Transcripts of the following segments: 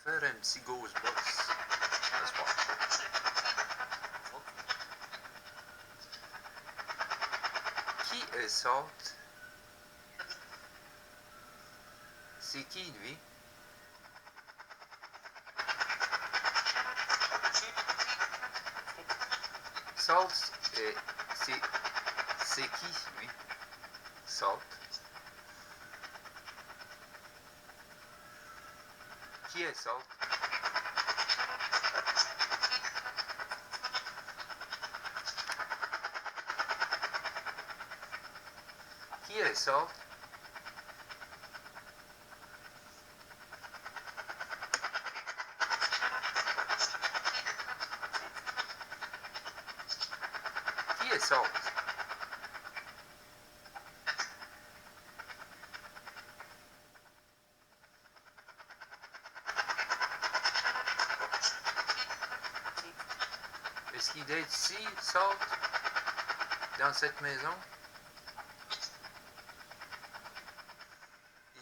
Faire un petit ghost box ce soir. Qui est Salt? C'est qui lui? Salt, c'est qui lui? Salt. Qui est Salt? Qui est Salt? Qui est Salt? Est-ce qu'il est ici, Salt? Dans cette maison?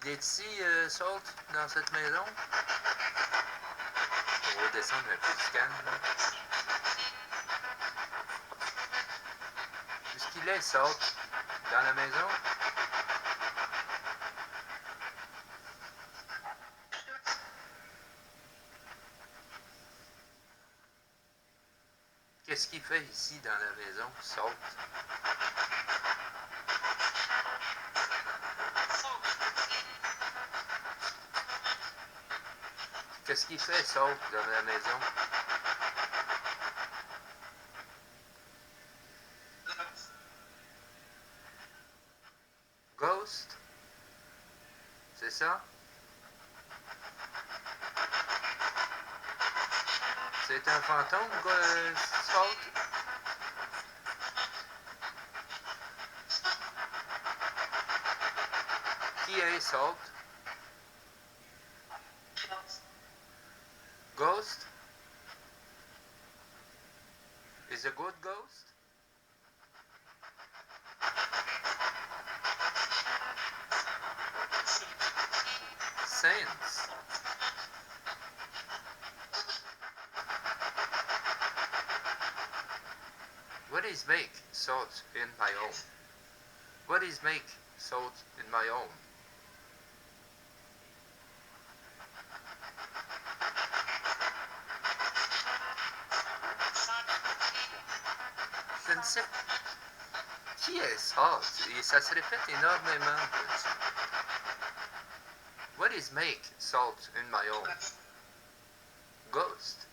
Il est ici, Salt, dans cette maison? On va descendre un peu du calme, là. Est-ce qu'il est, Salt, dans la maison? Qu'est-ce qu'il fait ici dans la maison, Salt? Qu'est-ce qu'il fait, Salt, dans la maison? Ghost? C'est ça? C'est un fantôme, Salt? Qui est Salt? Ghost? Is a good ghost? Saints? What is make salt in my home? What is make salt in my home? Je ne sais pas. Qui est salt? Et ça se répète énormément. What is make salt in my home? Ghost.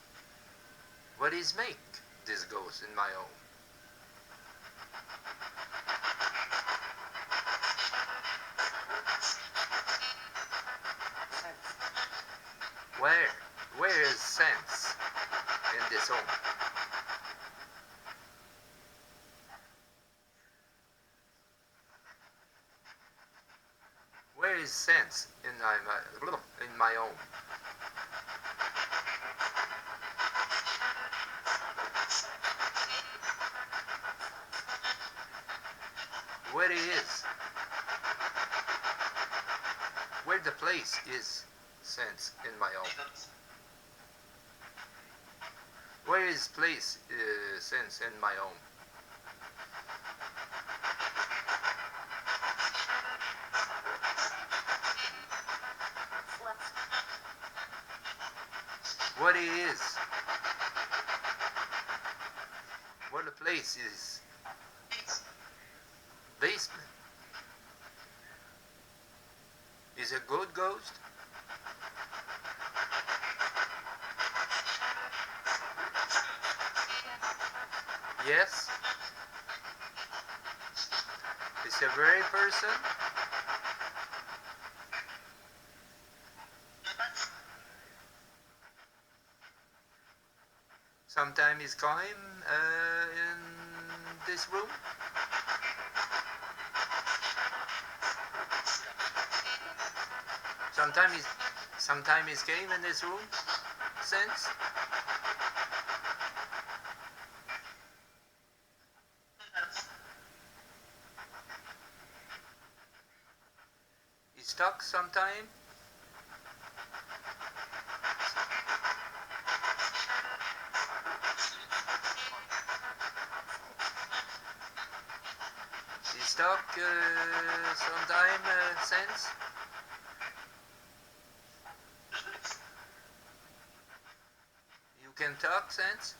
What is make this ghost in my home? Where is sense in this home? Where is sense in my home? Where it is? Where the place is sense in my home? Where is place sense in my home? What it is? Where the place is? Basement. Is a good ghost? Yes. It's a very person. Sometimes he's calm in this room. Sometimes he's came in this room. Since. He's stuck sometime. talk sometime, Sense? You can talk, Sense?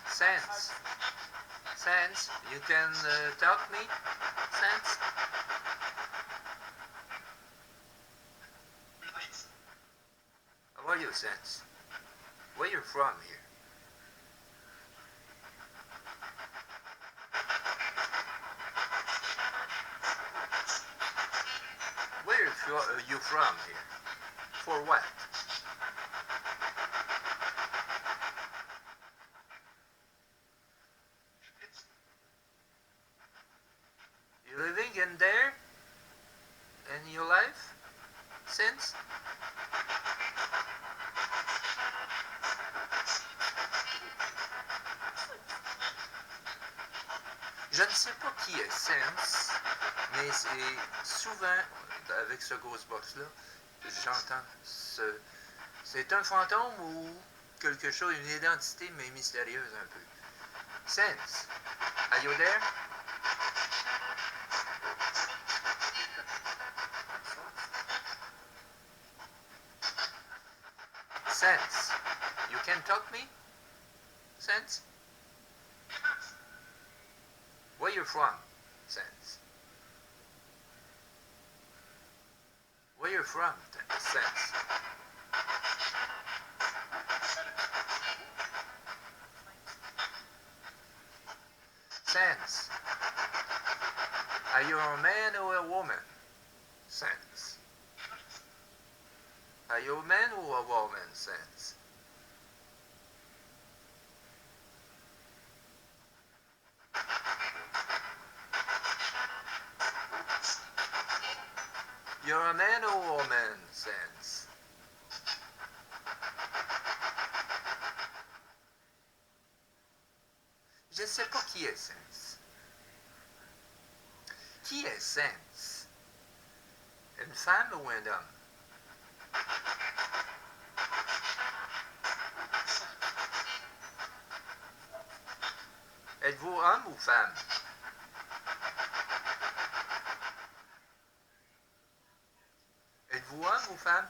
Sense? Sense? You can talk me? Sense? How are you, Sense? Where you from here? Where you from here? For what? You living in there? In your life? Since? Je ne sais pas qui est Sense, mais c'est souvent, avec ce Ghostbox-là, j'entends ce... C'est un fantôme ou quelque chose, une identité, mais mystérieuse un peu. Sense, are you there? Sense, you can talk me? Sense? Where you from? Sense. Where you from? Sense. Sense. Are you a man or a woman? Sense. Are you a man or a woman? Sense. You're a man or woman? Sense. Je ne sais pas qui est Sense. Qui est Sense? Une femme ou un homme? Êtes-vous homme ou femme? Êtes-vous homme ou femme?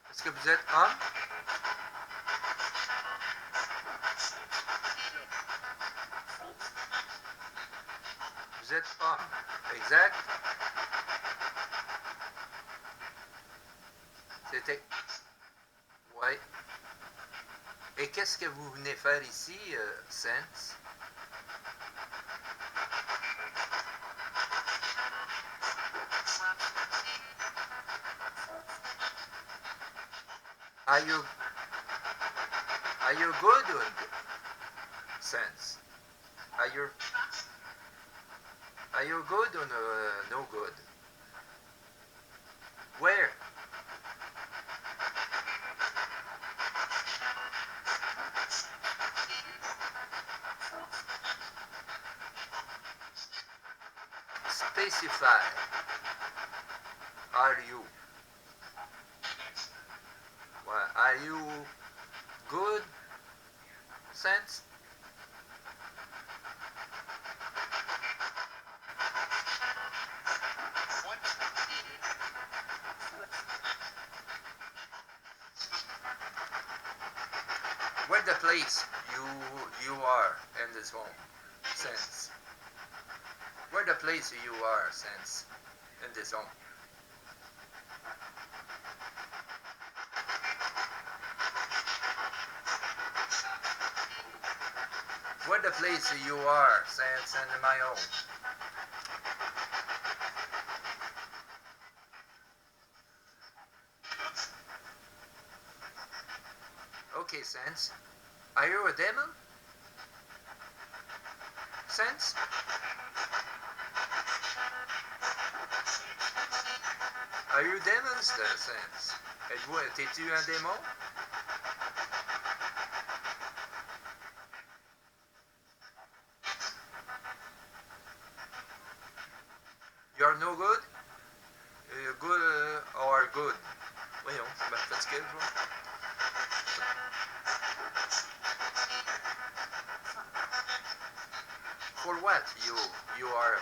Est-ce que vous êtes homme? Vous êtes homme. Exact. C'était... Ouais. Et qu'est-ce que vous venez faire ici, Sense? Are you good or Sense? Are you good or no good? Where? Specify. Are you? Well, are you good? Sense? Where the place you are in this home? Sense. Where the place you are, Sense, in this home? Where the place you are, Sense, in my home? Okay, Sense. Are you a demon? Sense? Are you demons, Sense? T'es-tu un démon? are no good, good or good. Voyons, je suis fatigué, je vois. For what you are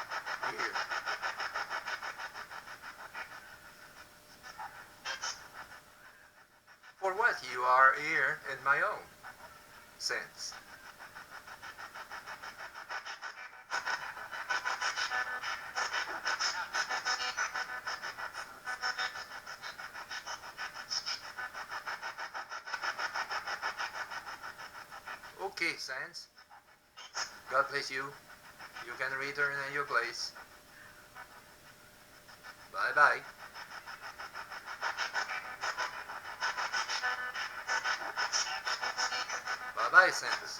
here? For what you are here in my own sense? Okay, sense. God bless you. You can return in your place. Bye bye. Bye bye, sense.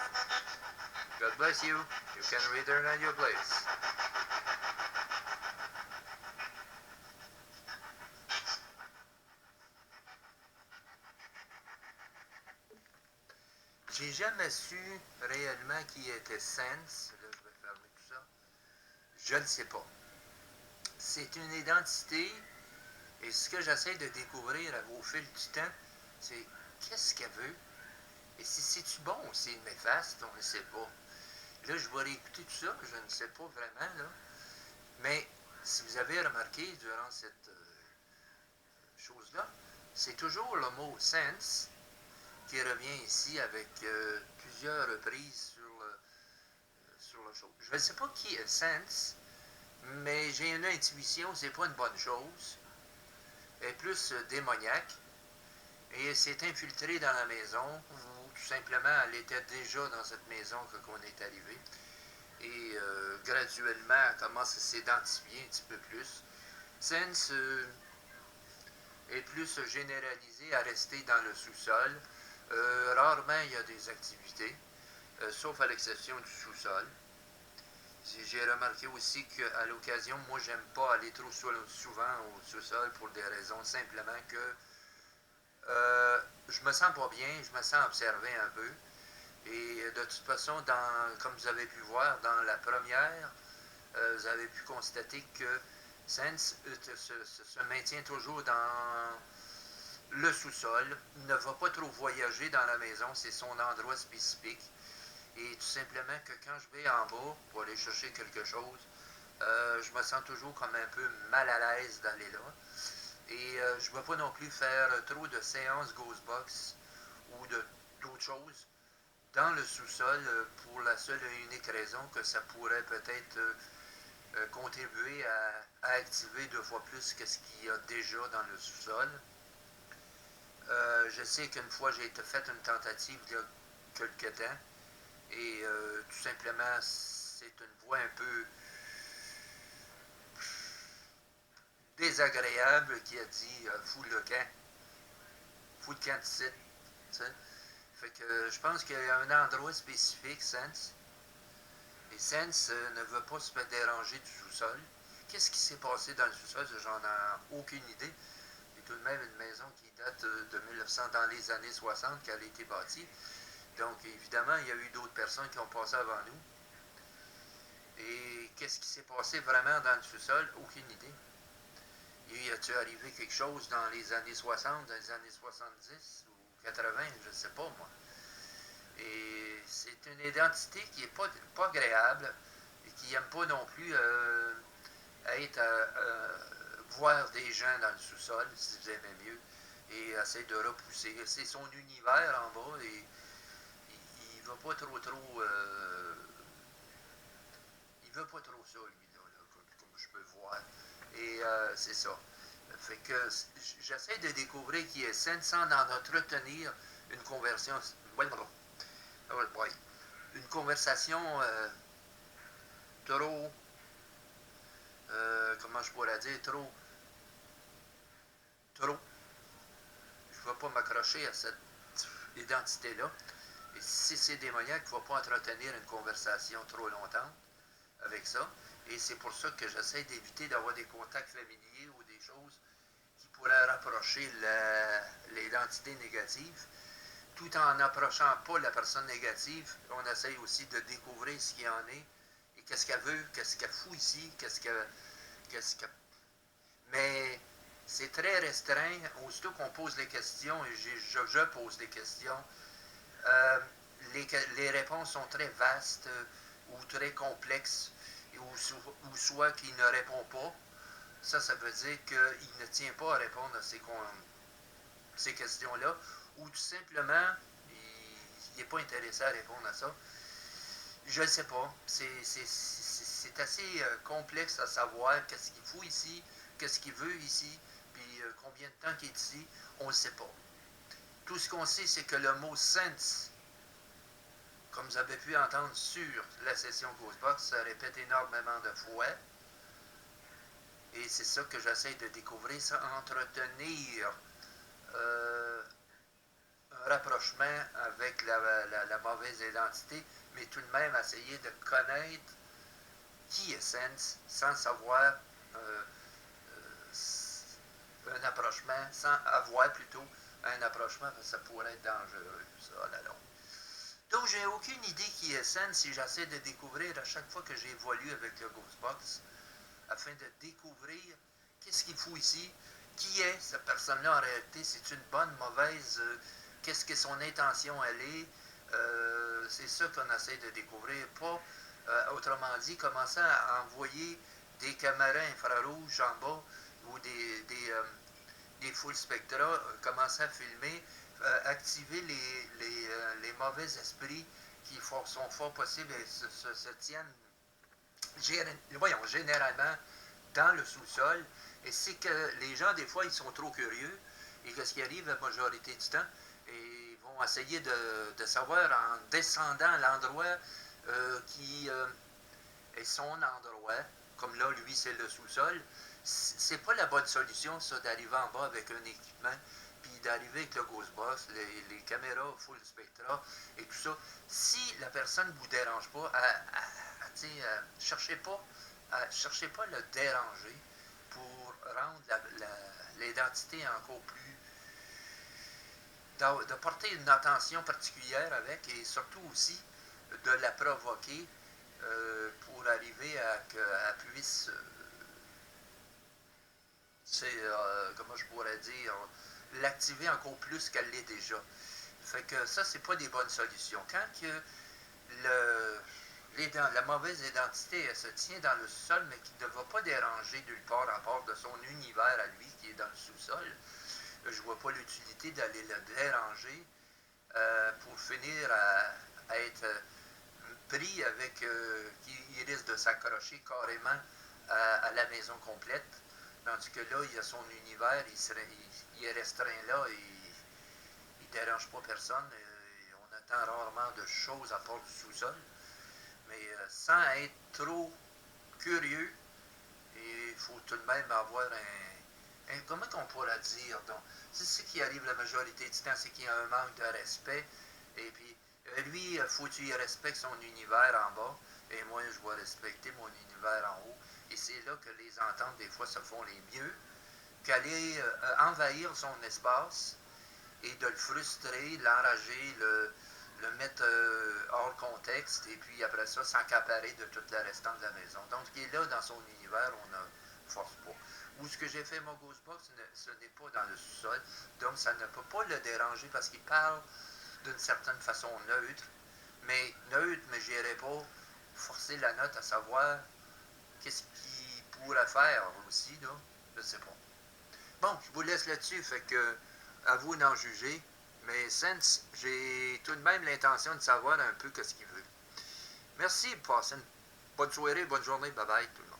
God bless you. You can return in your place. J'ai jamais su réellement qui était Sense. Là, je vais fermer tout ça. Je ne sais pas. C'est une identité, et ce que j'essaie de découvrir au fil du temps, c'est qu'est-ce qu'elle veut, et si c'est-tu bon ou c'est néfaste, on ne sait pas. Là, je vais réécouter tout ça, je ne sais pas vraiment, là. Mais si vous avez remarqué durant cette chose-là, c'est toujours le mot sense qui revient ici avec plusieurs reprises sur la chose. Je ne sais pas qui est sense, mais j'ai une intuition, c'est pas une bonne chose. Elle est plus démoniaque. Et elle s'est infiltrée dans la maison, ou tout simplement, elle était déjà dans cette maison quand on est arrivé. Et graduellement, elle commence à s'identifier un petit peu plus. Sense est plus généralisée à rester dans le sous-sol. Rarement, il y a des activités, sauf à l'exception du sous-sol. J'ai remarqué aussi qu'à l'occasion, moi, j'aime pas aller trop souvent au sous-sol pour des raisons simplement que je me sens pas bien, je me sens observé un peu. Et de toute façon, comme vous avez pu voir, dans la première, vous avez pu constater que Sense se maintient toujours dans le sous-sol, ne va pas trop voyager dans la maison, c'est son endroit spécifique. Et tout simplement que quand je vais en bas pour aller chercher quelque chose, je me sens toujours comme un peu mal à l'aise d'aller là. Et je ne vais pas non plus faire trop de séances Ghostbox ou d'autres choses dans le sous-sol pour la seule et unique raison que ça pourrait peut-être contribuer à activer 2 fois plus que ce qu'il y a déjà dans le sous-sol. Je sais qu'une fois j'ai fait une tentative il y a quelques temps et tout simplement c'est une voix un peu désagréable qui a dit fous le camp d'ici. Fait que je pense qu'il y a un endroit spécifique, Sense. Et Sense ne veut pas se faire déranger du sous-sol. Qu'est-ce qui s'est passé dans le sous-sol? J'en ai aucune idée. C'est tout de même une maison qui date de 1900, dans les années 60 qu'elle a été bâtie. Donc, évidemment, il y a eu d'autres personnes qui ont passé avant nous. Et qu'est-ce qui s'est passé vraiment dans le sous-sol? Aucune idée. Y a-t-il arrivé quelque chose dans les années 60, dans les années 70 ou 80? Je ne sais pas, moi. Et c'est une identité qui n'est pas agréable et qui n'aime pas non plus voir des gens dans le sous-sol, si vous aimez mieux, et essayer de repousser. C'est son univers en bas et il ne va pas trop il veut pas trop ça, lui, là, comme je peux voir. Et c'est ça. Fait que j'essaie de découvrir qui est saine sans en entretenir une conversion. Une conversation trop, comment je pourrais dire, trop. Je ne vais pas m'accrocher à cette identité-là. Et si c'est démoniaque, il ne va pas entretenir une conversation trop longtemps avec ça. Et c'est pour ça que j'essaie d'éviter d'avoir des contacts familiers ou des choses qui pourraient rapprocher l'identité négative. Tout en n'approchant pas la personne négative, on essaye aussi de découvrir ce qu'il y en est et qu'est-ce qu'elle veut, qu'est-ce qu'elle fout ici, qu'est-ce qu'est-ce que... Mais c'est très restreint. Aussitôt qu'on pose les questions, et je pose des questions, les réponses sont très vastes ou très complexes, ou soit qu'il ne répond pas. Ça veut dire qu'il ne tient pas à répondre à ces questions-là, ou tout simplement, il n'est pas intéressé à répondre à ça. Je ne sais pas. C'est assez complexe à savoir qu'est-ce qu'il faut ici, qu'est-ce qu'il veut ici, puis combien de temps qu'il est ici, on ne sait pas. Tout ce qu'on sait, c'est que le mot sense, comme vous avez pu entendre sur la session Ghostbox, ça répète énormément de fois. Et c'est ça que j'essaie de découvrir, ça, entretenir un rapprochement avec la mauvaise identité, mais tout de même essayer de connaître qui est Sense sans savoir un approchement, sans avoir plutôt un approchement, parce que ça pourrait être dangereux, ça, à la longue. Donc, j'ai aucune idée qui est Sense si j'essaie de découvrir à chaque fois que j'évolue avec le Ghostbox, afin de découvrir qu'est-ce qu'il faut ici, qui est cette personne-là en réalité, c'est une bonne, mauvaise, qu'est-ce que son intention elle est, c'est ça qu'on essaie de découvrir, pas, autrement dit, commencer à envoyer des caméras infrarouges en bas ou des full spectra, commencer à filmer, activer les mauvais esprits qui sont fort possibles et se tiennent généralement dans le sous-sol. Et c'est que les gens, des fois, ils sont trop curieux. Et qu'est-ce qui arrive la majorité du temps? Et ils vont essayer de savoir en descendant à l'endroit qui est son endroit. Comme là, lui, c'est le sous-sol. C'est pas la bonne solution, ça, d'arriver en bas avec un équipement, puis d'arriver avec le Ghostbox, les caméras full spectra et tout ça. Si la personne ne vous dérange pas, cherchez pas à le déranger pour rendre l'identité encore plus... de porter une attention particulière avec, et surtout aussi de la provoquer pour arriver à qu'elle puisse... comment je pourrais dire, l'activer encore plus qu'elle l'est déjà. Fait que ça, c'est pas des bonnes solutions. Quand que la mauvaise identité, elle se tient dans le sous-sol, mais qui ne va pas déranger nulle part à part de son univers à lui qui est dans le sous-sol, je vois pas l'utilité d'aller le déranger pour finir à être pris avec qui risque de s'accrocher carrément à la maison complète. Tandis que là, il a son univers, il est restreint là et il ne dérange pas personne. Et on attend rarement de choses à part du sous-sol. Mais sans être trop curieux, il faut tout de même avoir comment on pourrait dire? Donc, c'est ce qui arrive la majorité du temps, c'est qu'il y a un manque de respect. Et puis, lui, il faut qu'il respecte son univers en bas. Et moi, je dois respecter mon univers en haut. Et c'est là que les ententes, des fois, se font les mieux, qu'aller envahir son espace et de le frustrer, l'enrager, le mettre hors contexte, et puis après ça, s'accaparer de tout le restant de la maison. Donc, il est là dans son univers, on ne force pas. Ou ce que j'ai fait, mon Ghostbox, ce n'est pas dans le sous-sol, donc ça ne peut pas le déranger parce qu'il parle d'une certaine façon neutre, mais je n'irai pas forcer la note à savoir qu'est-ce qu'il pourrait faire aussi, là, je ne sais pas. Bon, je vous laisse là-dessus, fait que à vous d'en juger, mais Sense, j'ai tout de même l'intention de savoir un peu ce qu'il veut. Merci, passez une bonne soirée, bonne journée, bye bye tout le monde.